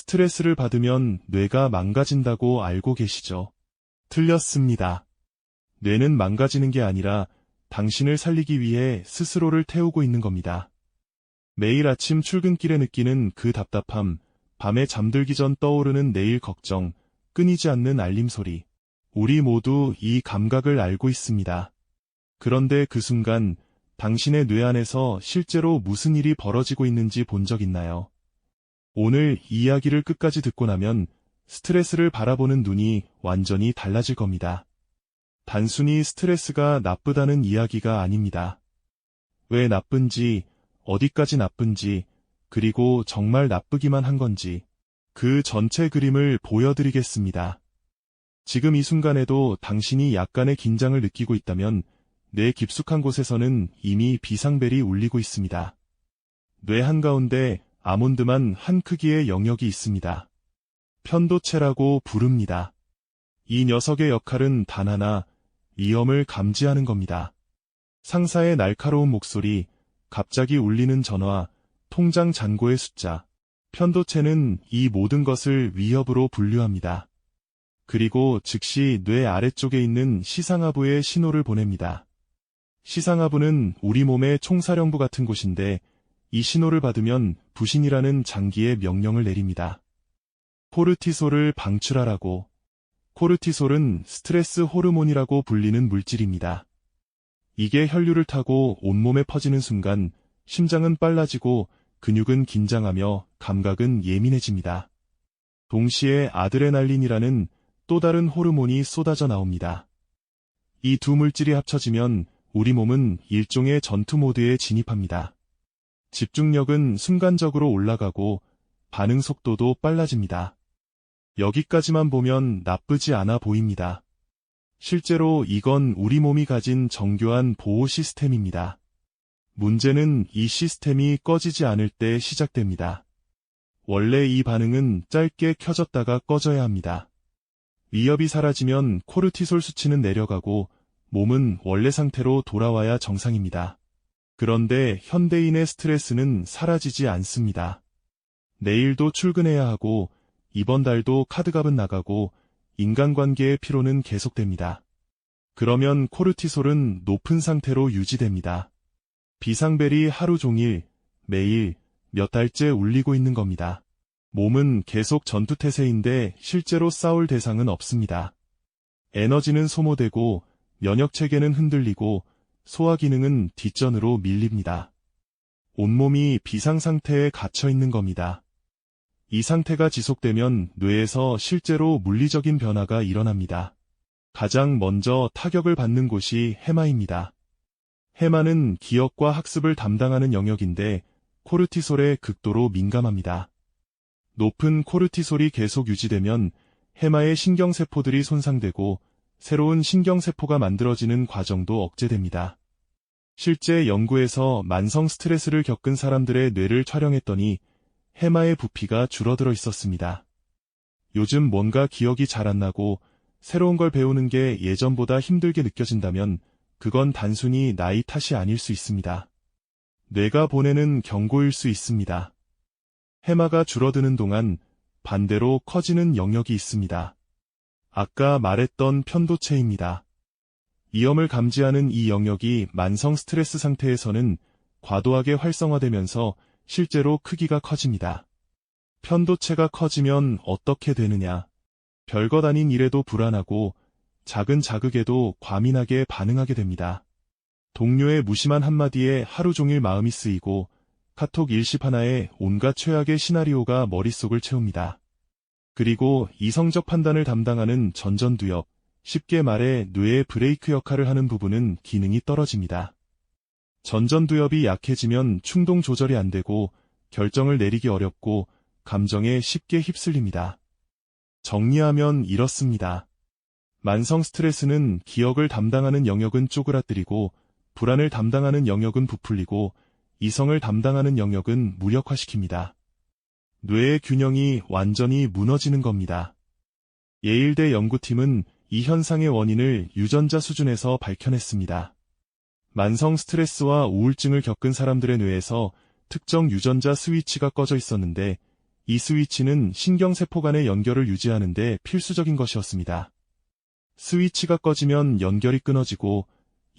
스트레스를 받으면 뇌가 망가진다고 알고 계시죠? 틀렸습니다. 뇌는 망가지는 게 아니라 당신을 살리기 위해 스스로를 태우고 있는 겁니다. 매일 아침 출근길에 느끼는 그 답답함, 밤에 잠들기 전 떠오르는 내일 걱정, 끊이지 않는 알림 소리. 우리 모두 이 감각을 알고 있습니다. 그런데 그 순간 당신의 뇌 안에서 실제로 무슨 일이 벌어지고 있는지 본 적 있나요? 오늘 이 이야기를 끝까지 듣고 나면 스트레스를 바라보는 눈이 완전히 달라질 겁니다. 단순히 스트레스가 나쁘다는 이야기가 아닙니다. 왜 나쁜지, 어디까지 나쁜지, 그리고 정말 나쁘기만 한 건지, 그 전체 그림을 보여드리겠습니다. 지금 이 순간에도 당신이 약간의 긴장을 느끼고 있다면 뇌 깊숙한 곳에서는 이미 비상벨이 울리고 있습니다. 뇌 한가운데 아몬드만 한 크기의 영역이 있습니다. 편도체라고 부릅니다. 이 녀석의 역할은 단 하나, 위험을 감지하는 겁니다. 상사의 날카로운 목소리, 갑자기 울리는 전화, 통장 잔고의 숫자. 편도체는 이 모든 것을 위협으로 분류합니다. 그리고 즉시 뇌 아래쪽에 있는 시상하부에 신호를 보냅니다. 시상하부는 우리 몸의 총사령부 같은 곳인데 이 신호를 받으면 부신이라는 장기에 명령을 내립니다. 코르티솔을 방출하라고. 코르티솔은 스트레스 호르몬이라고 불리는 물질입니다. 이게 혈류를 타고 온몸에 퍼지는 순간 심장은 빨라지고 근육은 긴장하며 감각은 예민해집니다. 동시에 아드레날린이라는 또 다른 호르몬이 쏟아져 나옵니다. 이 두 물질이 합쳐지면 우리 몸은 일종의 전투 모드에 진입합니다. 집중력은 순간적으로 올라가고 반응 속도도 빨라집니다. 여기까지만 보면 나쁘지 않아 보입니다. 실제로 이건 우리 몸이 가진 정교한 보호 시스템입니다. 문제는 이 시스템이 꺼지지 않을 때 시작됩니다. 원래 이 반응은 짧게 켜졌다가 꺼져야 합니다. 위협이 사라지면 코르티솔 수치는 내려가고 몸은 원래 상태로 돌아와야 정상입니다. 그런데 현대인의 스트레스는 사라지지 않습니다. 내일도 출근해야 하고 이번 달도 카드값은 나가고 인간관계의 피로는 계속됩니다. 그러면 코르티솔은 높은 상태로 유지됩니다. 비상벨이 하루 종일, 매일, 몇 달째 울리고 있는 겁니다. 몸은 계속 전투태세인데 실제로 싸울 대상은 없습니다. 에너지는 소모되고 면역체계는 흔들리고 소화기능은 뒷전으로 밀립니다. 온몸이 비상상태에 갇혀 있는 겁니다. 이 상태가 지속되면 뇌에서 실제로 물리적인 변화가 일어납니다. 가장 먼저 타격을 받는 곳이 해마입니다. 해마는 기억과 학습을 담당하는 영역인데 코르티솔에 극도로 민감합니다. 높은 코르티솔이 계속 유지되면 해마의 신경세포들이 손상되고 새로운 신경세포가 만들어지는 과정도 억제됩니다. 실제 연구에서 만성 스트레스를 겪은 사람들의 뇌를 촬영했더니 해마의 부피가 줄어들어 있었습니다. 요즘 뭔가 기억이 잘 안 나고 새로운 걸 배우는 게 예전보다 힘들게 느껴진다면 그건 단순히 나이 탓이 아닐 수 있습니다. 뇌가 보내는 경고일 수 있습니다. 해마가 줄어드는 동안 반대로 커지는 영역이 있습니다. 아까 말했던 편도체입니다. 위험을 감지하는 이 영역이 만성 스트레스 상태에서는 과도하게 활성화되면서 실제로 크기가 커집니다. 편도체가 커지면 어떻게 되느냐? 별것 아닌 일에도 불안하고 작은 자극에도 과민하게 반응하게 됩니다. 동료의 무심한 한마디에 하루 종일 마음이 쓰이고 카톡 일십 하나에 온갖 최악의 시나리오가 머릿속을 채웁니다. 그리고 이성적 판단을 담당하는 전전두엽, 쉽게 말해 뇌의 브레이크 역할을 하는 부분은 기능이 떨어집니다. 전전두엽이 약해지면 충동 조절이 안 되고 결정을 내리기 어렵고 감정에 쉽게 휩쓸립니다. 정리하면 이렇습니다. 만성 스트레스는 기억을 담당하는 영역은 쪼그라뜨리고 불안을 담당하는 영역은 부풀리고 이성을 담당하는 영역은 무력화시킵니다. 뇌의 균형이 완전히 무너지는 겁니다. 예일대 연구팀은 이 현상의 원인을 유전자 수준에서 밝혀냈습니다. 만성 스트레스와 우울증을 겪은 사람들의 뇌에서 특정 유전자 스위치가 꺼져 있었는데 이 스위치는 신경세포 간의 연결을 유지하는 데 필수적인 것이었습니다. 스위치가 꺼지면 연결이 끊어지고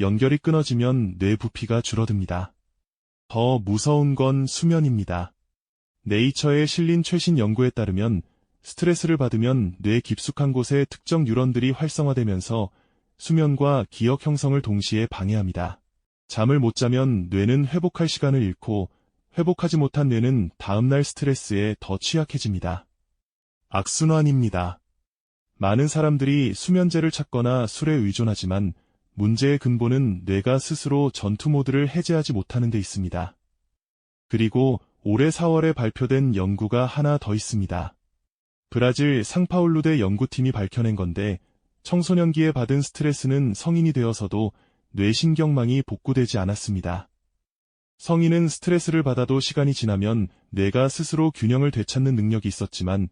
연결이 끊어지면 뇌 부피가 줄어듭니다. 더 무서운 건 수면입니다. 네이처에 실린 최신 연구에 따르면 스트레스를 받으면 뇌 깊숙한 곳에 특정 뉴런들이 활성화되면서 수면과 기억 형성을 동시에 방해합니다. 잠을 못 자면 뇌는 회복할 시간을 잃고 회복하지 못한 뇌는 다음날 스트레스에 더 취약해집니다. 악순환입니다. 많은 사람들이 수면제를 찾거나 술에 의존하지만 문제의 근본은 뇌가 스스로 전투 모드를 해제하지 못하는 데 있습니다. 그리고 올해 4월에 발표된 연구가 하나 더 있습니다. 브라질 상파울루대 연구팀이 밝혀낸 건데 청소년기에 받은 스트레스는 성인이 되어서도 뇌신경망이 복구되지 않았습니다. 성인은 스트레스를 받아도 시간이 지나면 뇌가 스스로 균형을 되찾는 능력이 있었지만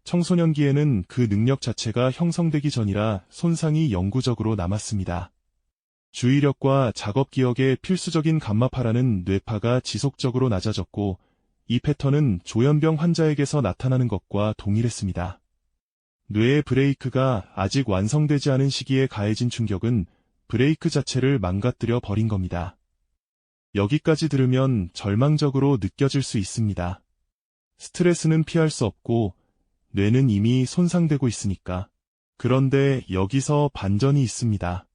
청소년기에는 그 능력 자체가 형성되기 전이라 손상이 영구적으로 남았습니다. 주의력과 작업 기억에 필수적인 감마파라는 뇌파가 지속적으로 낮아졌고 이 패턴은 조현병 환자에게서 나타나는 것과 동일했습니다. 뇌의 브레이크가 아직 완성되지 않은 시기에 가해진 충격은 브레이크 자체를 망가뜨려 버린 겁니다. 여기까지 들으면 절망적으로 느껴질 수 있습니다. 스트레스는 피할 수 없고 뇌는 이미 손상되고 있으니까. 그런데 여기서 반전이 있습니다.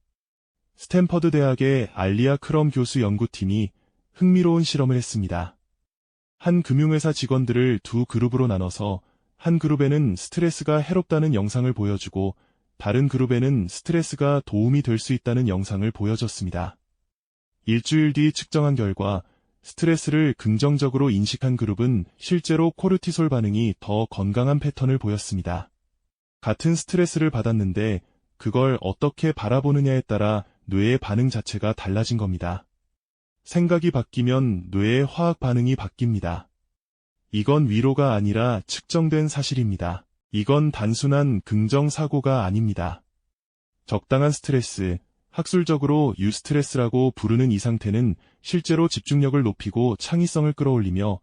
스탠퍼드 대학의 알리아 크럼 교수 연구팀이 흥미로운 실험을 했습니다. 한 금융회사 직원들을 두 그룹으로 나눠서 한 그룹에는 스트레스가 해롭다는 영상을 보여주고 다른 그룹에는 스트레스가 도움이 될 수 있다는 영상을 보여줬습니다. 일주일 뒤 측정한 결과 스트레스를 긍정적으로 인식한 그룹은 실제로 코르티솔 반응이 더 건강한 패턴을 보였습니다. 같은 스트레스를 받았는데 그걸 어떻게 바라보느냐에 따라 뇌의 반응 자체가 달라진 겁니다. 생각이 바뀌면 뇌의 화학 반응이 바뀝니다. 이건 위로가 아니라 측정된 사실입니다. 이건 단순한 긍정 사고가 아닙니다. 적당한 스트레스, 학술적으로 유스트레스라고 부르는 이 상태는 실제로 집중력을 높이고 창의성을 끌어올리며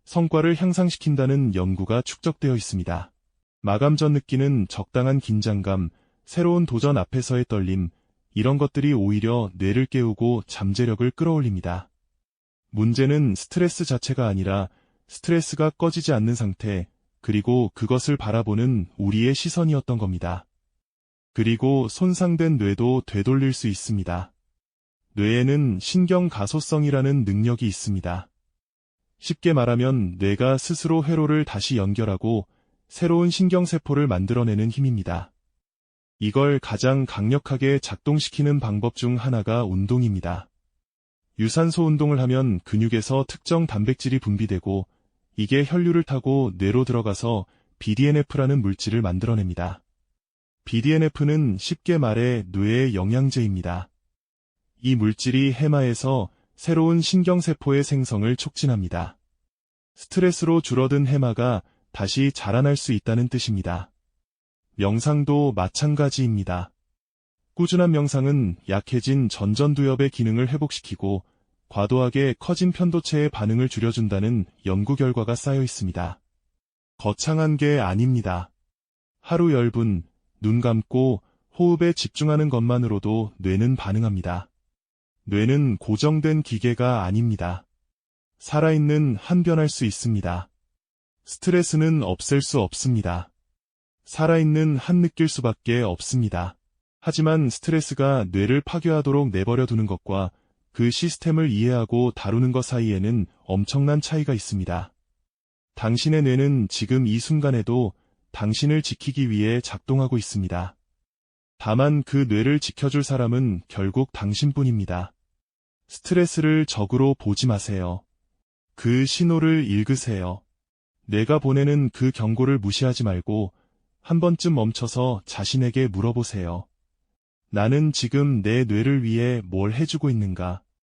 성과를 향상시킨다는 연구가 축적되어 있습니다. 마감 전 느끼는 적당한 긴장감, 새로운 도전 앞에서의 떨림, 이런 것들이 오히려 뇌를 깨우고 잠재력을 끌어올립니다. 문제는 스트레스 자체가 아니라 스트레스가 꺼지지 않는 상태, 그리고 그것을 바라보는 우리의 시선이었던 겁니다. 그리고 손상된 뇌도 되돌릴 수 있습니다. 뇌에는 신경가소성이라는 능력이 있습니다. 쉽게 말하면 뇌가 스스로 회로를 다시 연결하고 새로운 신경세포를 만들어내는 힘입니다. 이걸 가장 강력하게 작동시키는 방법 중 하나가 운동입니다. 유산소 운동을 하면 근육에서 특정 단백질이 분비되고 이게 혈류를 타고 뇌로 들어가서 BDNF라는 물질을 만들어냅니다. BDNF는 쉽게 말해 뇌의 영양제입니다. 이 물질이 해마에서 새로운 신경세포의 생성을 촉진합니다. 스트레스로 줄어든 해마가 다시 자라날 수 있다는 뜻입니다. 명상도 마찬가지입니다. 꾸준한 명상은 약해진 전전두엽의 기능을 회복시키고 과도하게 커진 편도체의 반응을 줄여준다는 연구 결과가 쌓여 있습니다. 거창한 게 아닙니다. 하루 10분, 눈 감고 호흡에 집중하는 것만으로도 뇌는 반응합니다. 뇌는 고정된 기계가 아닙니다. 살아있는 한변할 수 있습니다. 스트레스는 없앨 수 없습니다. 살아있는 한 느낄 수밖에 없습니다. 하지만 스트레스가 뇌를 파괴하도록 내버려 두는 것과 그 시스템을 이해하고 다루는 것 사이에는 엄청난 차이가 있습니다. 당신의 뇌는 지금 이 순간에도 당신을 지키기 위해 작동하고 있습니다. 다만 그 뇌를 지켜줄 사람은 결국 당신뿐입니다. 스트레스를 적으로 보지 마세요. 그 신호를 읽으세요. 뇌가 보내는 그 경고를 무시하지 말고 한 번쯤 멈춰서 자신에게 물어보세요. 나는 지금 내 뇌를 위해 뭘 해주고 있는가?